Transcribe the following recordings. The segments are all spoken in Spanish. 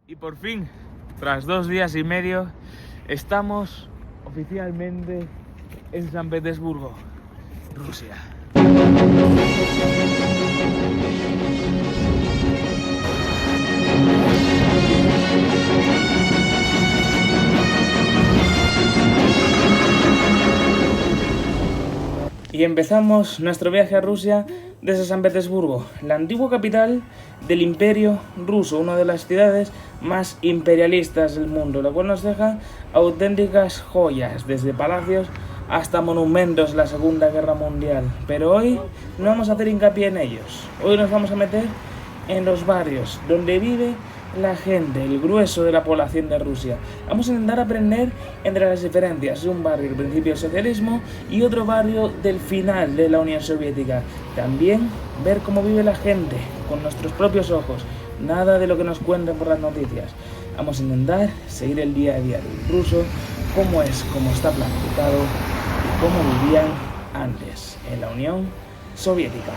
Y por fin, tras 2 días y medio, estamos oficialmente en San Petersburgo, Rusia. Y empezamos nuestro viaje a Rusia desde San Petersburgo, la antigua capital del Imperio Ruso, una de las ciudades más imperialistas del mundo, la cual nos deja auténticas joyas, desde palacios hasta monumentos de la Segunda Guerra Mundial. Pero hoy no vamos a hacer hincapié en ellos, hoy nos vamos a meter en los barrios donde vive la gente, el grueso de la población de Rusia. Vamos a intentar aprender entre las diferencias de un barrio del principio del socialismo y otro barrio del final de la Unión Soviética. También ver cómo vive la gente con nuestros propios ojos, nada de lo que nos cuenten por las noticias. Vamos a intentar seguir el día a día del ruso, cómo es, cómo está planificado y cómo vivían antes en la Unión Soviética.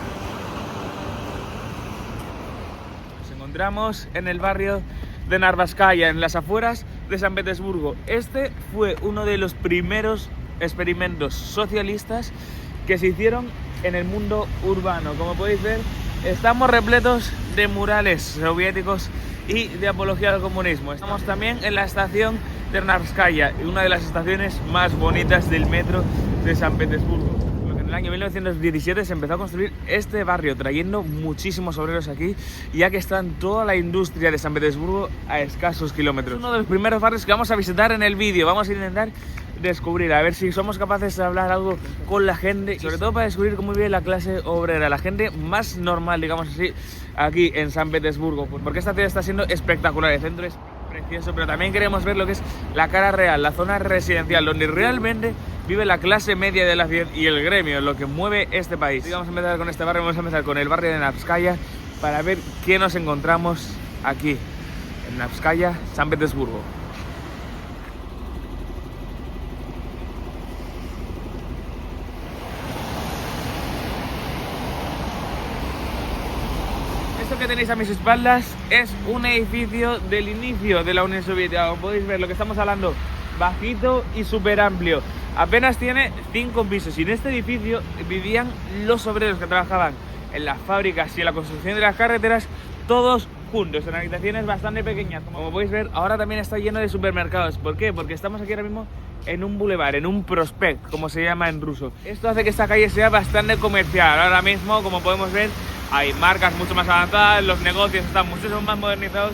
Encontramos en el barrio de Narvskaya, en las afueras de San Petersburgo. Este fue uno de los primeros experimentos socialistas que se hicieron en el mundo urbano. Como podéis ver, estamos repletos de murales soviéticos y de apología al comunismo. Estamos también en la estación de Narvskaya, una de las estaciones más bonitas del metro de San Petersburgo. En el año 1917 se empezó a construir este barrio, trayendo muchísimos obreros aquí, ya que está en toda la industria de San Petersburgo a escasos kilómetros. Es uno de los primeros barrios que vamos a visitar en el vídeo. Vamos a intentar descubrir, a ver si somos capaces de hablar algo con la gente, sobre todo para descubrir cómo vive la clase obrera, la gente más normal, digamos así, aquí en San Petersburgo, porque esta ciudad está siendo espectacular. El centro es precioso, pero también queremos ver lo que es la cara real, la zona residencial, donde realmente vive la clase media de la ciudad y el gremio, lo que mueve este país. Y vamos a empezar con este barrio, vamos a empezar con el barrio de Narvskaya para ver qué nos encontramos aquí, en Narvskaya, San Petersburgo. Esto que tenéis a mis espaldas es un edificio del inicio de la Unión Soviética. Como podéis ver, lo que estamos hablando, bajito y súper amplio. Apenas tiene 5 pisos y en este edificio vivían los obreros que trabajaban en las fábricas y en la construcción de las carreteras, todos juntos, en habitaciones bastante pequeñas. Como podéis ver, ahora también está lleno de supermercados. ¿Por qué? Porque estamos aquí ahora mismo en un boulevard, en un prospect, como se llama en ruso. Esto hace que esta calle sea bastante comercial. Ahora mismo, como podemos ver, hay marcas mucho más avanzadas, los negocios están muchísimo más modernizados,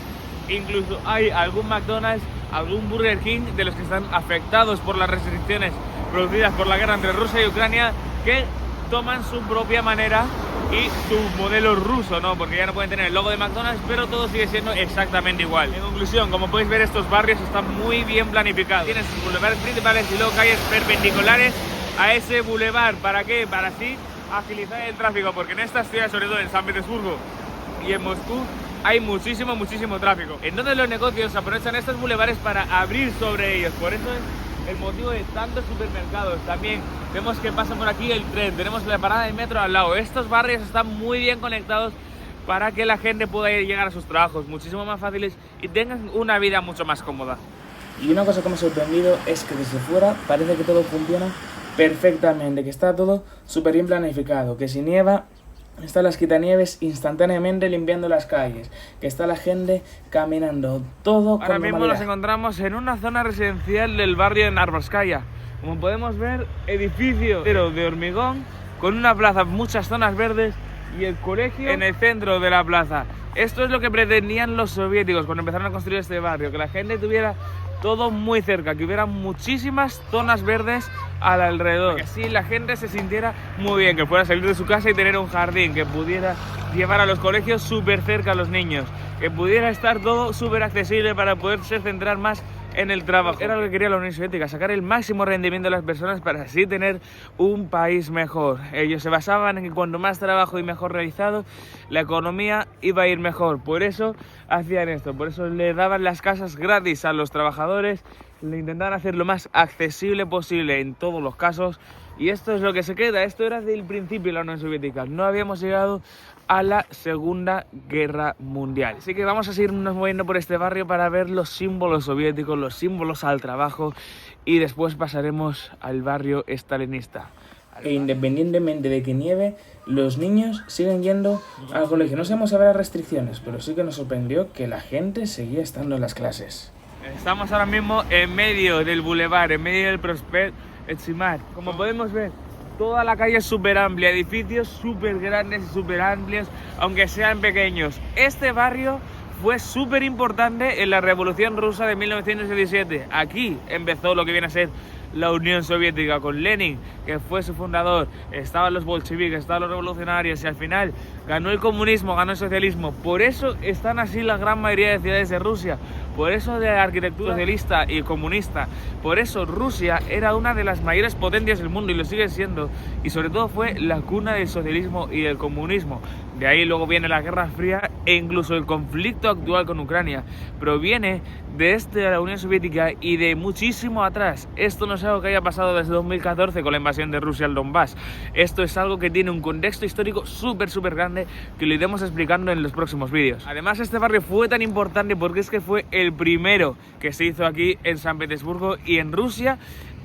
incluso hay algún McDonald's, algún Burger King de los que están afectados por las restricciones producidas por la guerra entre Rusia y Ucrania, que toman su propia manera y su modelo ruso, ¿no? Porque ya no pueden tener el logo de McDonald's, pero todo sigue siendo exactamente igual. En conclusión, como podéis ver, estos barrios están muy bien planificados. Tienen sus bulevares principales y luego calles perpendiculares a ese bulevar. ¿Para qué? Para así agilizar el tráfico, porque en estas ciudades, sobre todo en San Petersburgo y en Moscú, hay muchísimo tráfico. Entonces los negocios aprovechan estos bulevares para abrir sobre ellos. Por eso es el motivo de tantos supermercados. También vemos que pasa por aquí el tren, tenemos la parada de metro al lado. Estos barrios están muy bien conectados para que la gente pueda llegar a sus trabajos muchísimo más fáciles y tengan una vida mucho más cómoda. Y una cosa que me ha sorprendido es que desde fuera parece que todo funciona perfectamente, que está todo súper bien planificado, que si nieva están las quitanieves instantáneamente limpiando las calles, que está la gente caminando, todo con normalidad. Ahora mismo nos encontramos en una zona residencial del barrio de Narvskaya. Como podemos ver, edificio de hormigón, con una plaza, muchas zonas verdes y el colegio en el centro de la plaza. Esto es lo que pretendían los soviéticos cuando empezaron a construir este barrio, que la gente tuviera todo muy cerca, que hubiera muchísimas zonas verdes al alrededor, que así la gente se sintiera muy bien, que pudiera salir de su casa y tener un jardín, que pudiera llevar a los colegios súper cerca a los niños, que pudiera estar todo súper accesible para poderse centrar más en el trabajo. Era lo que quería la Unión Soviética, sacar el máximo rendimiento de las personas para así tener un país mejor. Ellos se basaban en que cuanto más trabajo y mejor realizado, la economía iba a ir mejor. Por eso hacían esto, por eso le daban las casas gratis a los trabajadores, le intentaban hacer lo más accesible posible en todos los casos Y esto es lo que se queda. Esto era del principio de la Unión Soviética. No habíamos llegado a la Segunda Guerra Mundial. Así que vamos a seguirnos moviendo por este barrio para ver los símbolos soviéticos, los símbolos al trabajo, y después pasaremos al barrio estalinista. E independientemente de que nieve, los niños siguen yendo al colegio. No sabemos a ver las restricciones, pero sí que nos sorprendió que la gente seguía estando en las clases. Estamos ahora mismo en medio del bulevar, en medio del Prospect Etzimat. Como podemos ver, toda la calle es súper amplia, edificios súper grandes y súper amplios, aunque sean pequeños. Este barrio fue súper importante en la Revolución Rusa de 1917. Aquí empezó lo que viene a ser la Unión Soviética, con Lenin, que fue su fundador. Estaban los bolcheviques, estaban los revolucionarios, y al final ganó el comunismo, ganó el socialismo. Por eso están así la gran mayoría de ciudades de Rusia. Por eso de la arquitectura socialista y comunista. Por eso Rusia era una de las mayores potencias del mundo y lo sigue siendo. Y sobre todo fue la cuna del socialismo y del comunismo. De ahí luego viene la Guerra Fría e incluso el conflicto actual con Ucrania. Proviene de la Unión Soviética y de muchísimo atrás. Esto no es algo que haya pasado desde 2014 con la invasión de Rusia al Donbass. Esto es algo que tiene un contexto histórico súper grande que lo iremos explicando en los próximos vídeos. Además, este barrio fue tan importante porque es que fue el primero que se hizo aquí en San Petersburgo y en Rusia,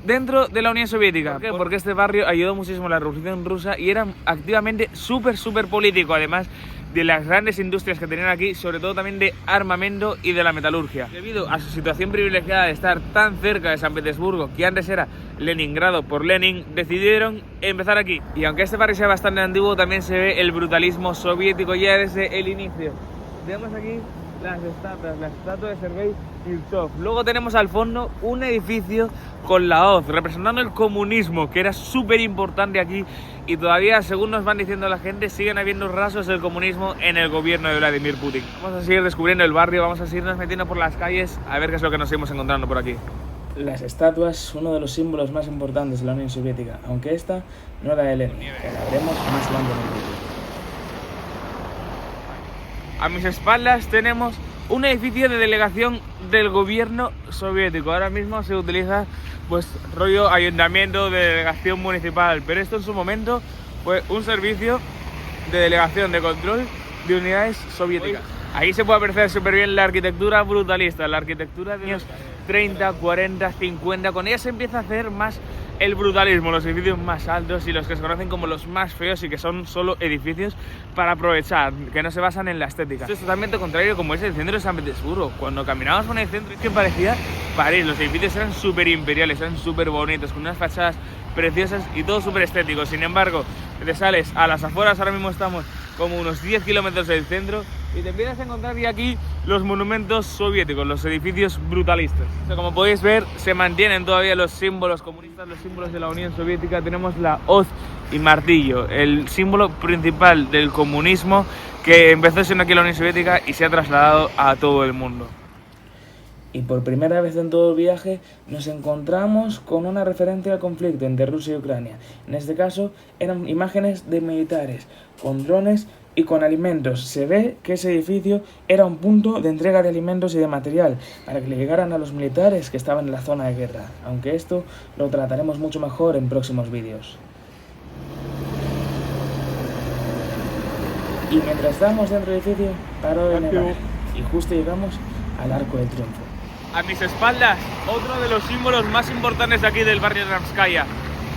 dentro de la Unión Soviética. ¿Por qué? Porque este barrio ayudó muchísimo a la Revolución Rusa y era activamente súper político, además de las grandes industrias que tenían aquí, sobre todo también de armamento y de la metalurgia. Debido a su situación privilegiada de estar tan cerca de San Petersburgo, que antes era Leningrado por Lenin, decidieron empezar aquí. Y aunque este barrio sea bastante antiguo, también se ve el brutalismo soviético ya desde el inicio. Tenemos aquí la estatua de Sergei Yeltsin. Luego tenemos al fondo un edificio con la hoz, representando el comunismo, que era súper importante aquí, y todavía, según nos van diciendo la gente, siguen habiendo rastros del comunismo en el gobierno de Vladimir Putin. Vamos a seguir descubriendo el barrio, vamos a seguirnos metiendo por las calles a ver qué es lo que nos seguimos encontrando por aquí. Las estatuas, uno de los símbolos más importantes de la Unión Soviética, aunque esta no era de Lenin, que la veremos más adelante en el vídeo. A mis espaldas tenemos un edificio de delegación del gobierno soviético. Ahora mismo se utiliza pues rollo ayuntamiento de delegación municipal, pero esto en su momento fue un servicio de delegación de control de unidades soviéticas. Ahí se puede apreciar súper bien la arquitectura brutalista, la arquitectura de los 30, 40, 50. Con ella se empieza a hacer más el brutalismo, los edificios más altos y los que se conocen como los más feos y que son solo edificios para aprovechar, que no se basan en la estética. Esto es totalmente contrario como es el centro de San Petersburgo. Cuando caminábamos por el centro es que parecía París. Los edificios eran súper imperiales, eran súper bonitos, con unas fachadas preciosas y todo súper estético. Sin embargo, te sales a las afueras, ahora mismo estamos como unos 10 kilómetros del centro, y te empiezas a encontrar ya aquí los monumentos soviéticos, los edificios brutalistas. O sea, como podéis ver, se mantienen todavía los símbolos comunistas, los símbolos de la Unión Soviética. Tenemos la hoz y martillo, el símbolo principal del comunismo que empezó siendo aquí en la Unión Soviética y se ha trasladado a todo el mundo. Y por primera vez en todo el viaje nos encontramos con una referencia al conflicto entre Rusia y Ucrania. En este caso eran imágenes de militares con drones y con alimentos. Se ve que ese edificio era un punto de entrega de alimentos y de material para que le llegaran a los militares que estaban en la zona de guerra, aunque esto lo trataremos mucho mejor en próximos vídeos. Y mientras estábamos dentro del edificio, paró de nevar y justo llegamos al Arco del Triunfo. A mis espaldas, otro de los símbolos más importantes de aquí del barrio de Namskaya.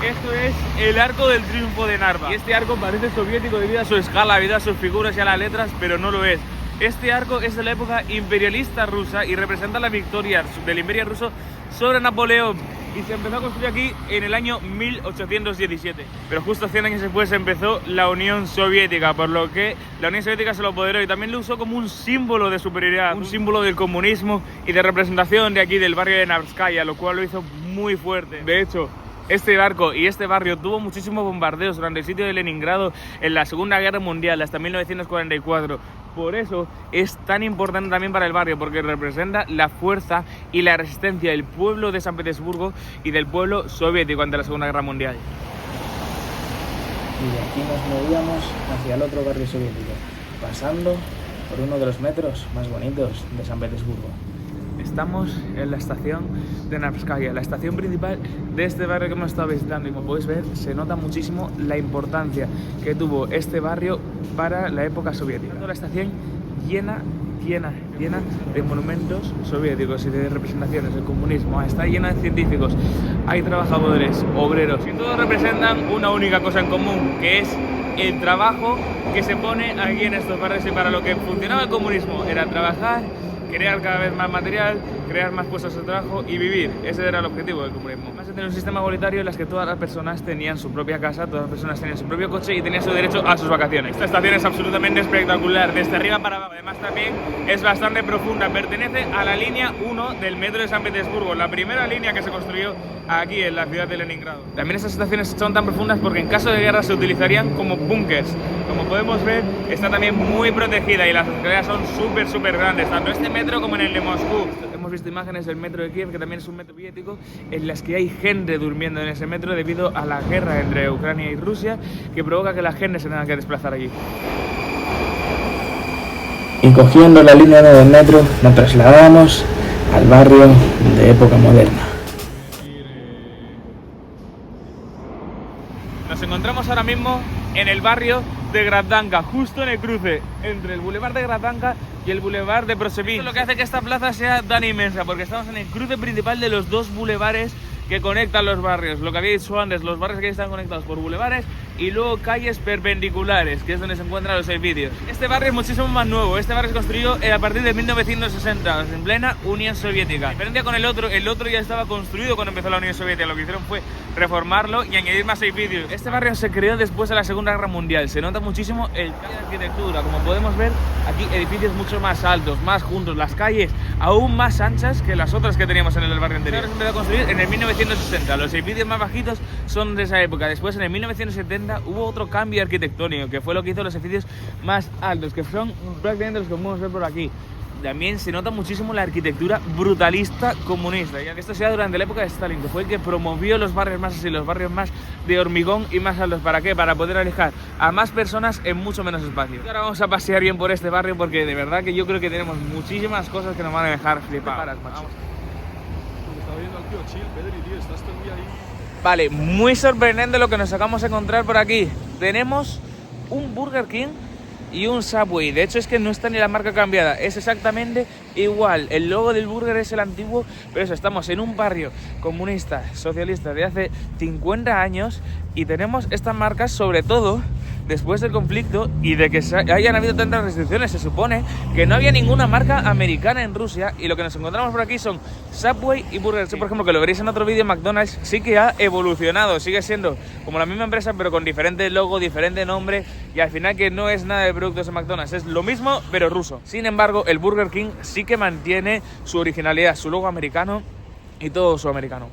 Esto es el Arco del Triunfo de Narva. Y este arco parece soviético debido a su escala, debido a sus figuras y a las letras, pero no lo es. Este arco es de la época imperialista rusa y representa la victoria del Imperio ruso sobre Napoleón. Y se empezó a construir aquí en el año 1817. Pero justo 100 años después empezó la Unión Soviética, por lo que la Unión Soviética se lo apoderó y también lo usó como un símbolo de superioridad, un símbolo del comunismo y de representación de aquí del barrio de Namskaya, lo cual lo hizo muy fuerte. De hecho, este arco y este barrio tuvo muchísimos bombardeos durante el sitio de Leningrado en la Segunda Guerra Mundial hasta 1944. Por eso es tan importante también para el barrio, porque representa la fuerza y la resistencia del pueblo de San Petersburgo y del pueblo soviético ante la Segunda Guerra Mundial. Y de aquí nos movíamos hacia el otro barrio soviético, pasando por uno de los metros más bonitos de San Petersburgo. Estamos en la estación de Nevskaya, la estación principal de este barrio que hemos estado visitando, y como podéis ver se nota muchísimo la importancia que tuvo este barrio para la época soviética. La estación llena de monumentos soviéticos y de representaciones del comunismo. Está llena de científicos, hay trabajadores, obreros, y todos representan una única cosa en común, que es el trabajo que se pone aquí en estos barrios. Y para lo que funcionaba el comunismo era trabajar, crear cada vez más material, crear más puestos de trabajo y vivir. Ese era el objetivo del comunismo. Además de tener un sistema igualitario en el que todas las personas tenían su propia casa, todas las personas tenían su propio coche y tenían su derecho a sus vacaciones. Esta estación es absolutamente espectacular, desde arriba para abajo. Además también es bastante profunda, pertenece a la línea 1 del metro de San Petersburgo, la primera línea que se construyó aquí en la ciudad de Leningrado. También estas estaciones son tan profundas porque en caso de guerra se utilizarían como búnkers. Como podemos ver, está también muy protegida y las escaleras son súper grandes, tanto este metro como en el de Moscú. Hemos visto imágenes del metro de Kiev, que también es un metro soviético, en las que hay gente durmiendo en ese metro debido a la guerra entre Ucrania y Rusia, que provoca que la gente se tenga que desplazar allí. Y cogiendo la línea del metro nos trasladamos al barrio de época moderna. Nos encontramos ahora mismo en el barrio de Grazdanka, justo en el cruce entre el Boulevard de Grazdanka y el Boulevard de Prosevin. Esto es lo que hace que esta plaza sea tan inmensa, porque estamos en el cruce principal de los dos bulevares que conectan los barrios. Lo que había dicho antes, los barrios que están conectados por bulevares y luego calles perpendiculares, que es donde se encuentran los edificios. Este barrio es muchísimo más nuevo. Este barrio se construyó a partir de 1960, en plena Unión Soviética. A diferencia con el otro ya estaba construido cuando empezó la Unión Soviética. Lo que hicieron fue reformarlo y añadir más edificios. Este barrio se creó después de la Segunda Guerra Mundial. Se nota muchísimo el cambio de arquitectura. Como podemos ver, aquí edificios mucho más altos, más juntos, las calles aún más anchas que las otras que teníamos en el barrio anterior. Se empezó a construir en el 1960. Los edificios más bajitos son de esa época. Después, en el 1970, hubo otro cambio arquitectónico, que fue lo que hizo los edificios más altos, que son prácticamente los que podemos ver por aquí. También se nota muchísimo la arquitectura brutalista comunista, ya que esto se da durante la época de Stalin, que fue el que promovió los barrios más así, los barrios más de hormigón y más altos. ¿Para qué? Para poder alejar a más personas en mucho menos espacio. Y ahora vamos a pasear bien por este barrio, porque de verdad que yo creo que tenemos muchísimas cosas que nos van a dejar flipados. Vale, muy sorprendente lo que nos acabamos de encontrar por aquí. Tenemos un Burger King y un Subway. De hecho es que no está ni la marca cambiada, es exactamente igual. El logo del burger es el antiguo, pero eso, estamos en un barrio comunista, socialista de hace 50 años y tenemos estas marcas, sobre todo después del conflicto y de que hayan habido tantas restricciones. Se supone que no había ninguna marca americana en Rusia y lo que nos encontramos por aquí son Subway y Burger King. Por ejemplo, que lo veréis en otro vídeo, McDonald's sí que ha evolucionado, sigue siendo como la misma empresa pero con diferente logo, diferente nombre, y al final que no es nada de productos de McDonald's, es lo mismo pero ruso. Sin embargo, el Burger King sí que mantiene su originalidad, su logo americano y todo su americano.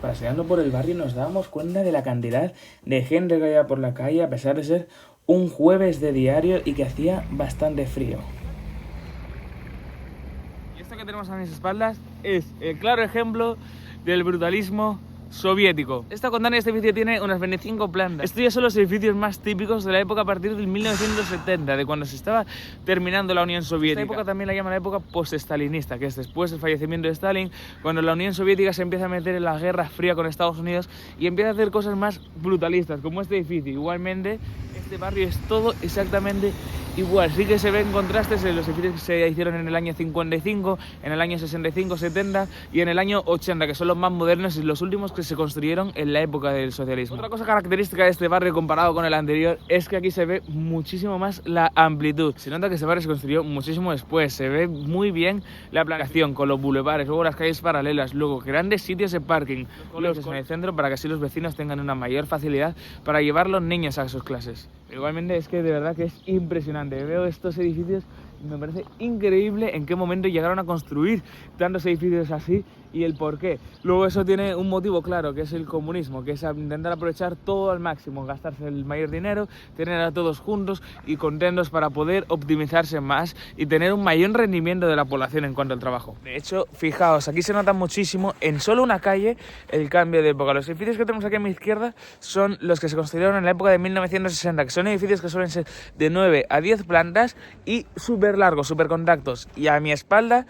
Paseando por el barrio nos dábamos cuenta de la cantidad de gente que había por la calle, a pesar de ser un jueves de diario y que hacía bastante frío. Y esto que tenemos a mis espaldas es el claro ejemplo del brutalismo soviético. Esta condena, este edificio tiene unas 25 plantas. Estos ya son los edificios más típicos de la época a partir del 1970, de cuando se estaba terminando la Unión Soviética. Esta época también la llaman la época post-stalinista, que es después del fallecimiento de Stalin, cuando la Unión Soviética se empieza a meter en la Guerra Fría con Estados Unidos y empieza a hacer cosas más brutalistas, como este edificio. Igualmente, este barrio es todo exactamente igual. Sí que se ven contrastes en los edificios que se hicieron en el año 55, en el año 65, 70 y en el año 80, que son los más modernos y los últimos que se construyeron en la época del socialismo. Otra cosa característica de este barrio comparado con el anterior es que aquí se ve muchísimo más la amplitud. Se nota que este barrio se construyó muchísimo después, se ve muy bien la planeación con los bulevares, luego las calles paralelas, luego grandes sitios de parking, colegios en el centro para que así los vecinos tengan una mayor facilidad para llevar los niños a sus clases. Igualmente es que de verdad que es impresionante. Veo estos edificios y me parece increíble en qué momento llegaron a construir tantos edificios así y el por qué. Luego eso tiene un motivo claro, que es el comunismo, que es intentar aprovechar todo al máximo, gastarse el mayor dinero, tener a todos juntos y contentos para poder optimizarse más y tener un mayor rendimiento de la población en cuanto al trabajo. De hecho, fijaos, aquí se nota muchísimo en solo una calle el cambio de época. Los edificios que tenemos aquí a mi izquierda son los que se construyeron en la época de 1960, que son edificios que suelen ser de 9 a 10 plantas y súper largos, súper compactos. Y a mi espalda,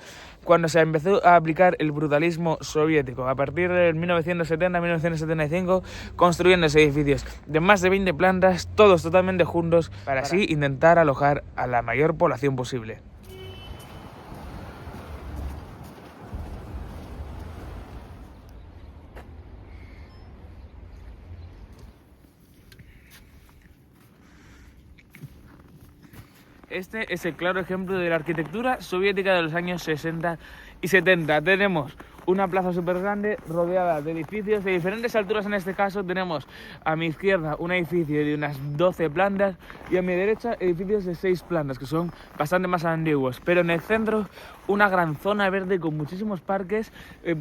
cuando se empezó a aplicar el brutalismo soviético, a partir del 1970-1975, construyéndose edificios de más de 20 plantas, todos totalmente juntos, para así intentar alojar a la mayor población posible. Este es el claro ejemplo de la arquitectura soviética de los años 60 y 70. Tenemos una plaza súper grande rodeada de edificios de diferentes alturas. En este caso tenemos a mi izquierda un edificio de unas 12 plantas y a mi derecha edificios de 6 plantas, que son bastante más antiguos. Pero en el centro una gran zona verde con muchísimos parques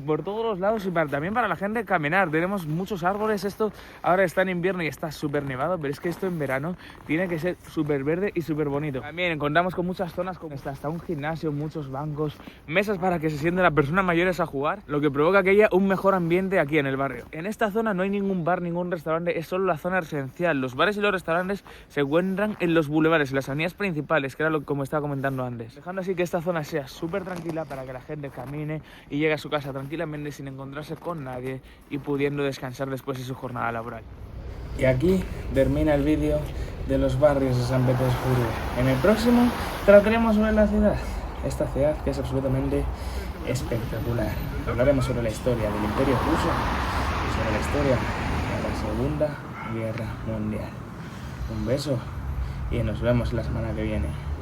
por todos los lados y también para la gente caminar. Tenemos muchos árboles. Esto ahora está en invierno y está súper nevado, pero es que esto en verano tiene que ser súper verde y súper bonito. También encontramos con muchas zonas como esta, hasta un gimnasio, muchos bancos, mesas para que se sienten las personas mayores a jugar, lo que provoca que haya un mejor ambiente aquí en el barrio. En esta zona no hay ningún bar, ningún restaurante, es solo la zona residencial. Los bares y los restaurantes se encuentran en los bulevares, en las avenidas principales, que era como estaba comentando antes, dejando así que esta zona sea súper tranquila para que la gente camine y llegue a su casa tranquilamente sin encontrarse con nadie y pudiendo descansar después de su jornada laboral. Y aquí termina el vídeo de los barrios de San Petersburgo. En el próximo trataremos sobre la ciudad, esta ciudad que es absolutamente espectacular. Hablaremos sobre la historia del Imperio Ruso y sobre la historia de la Segunda Guerra Mundial. Un beso y nos vemos la semana que viene.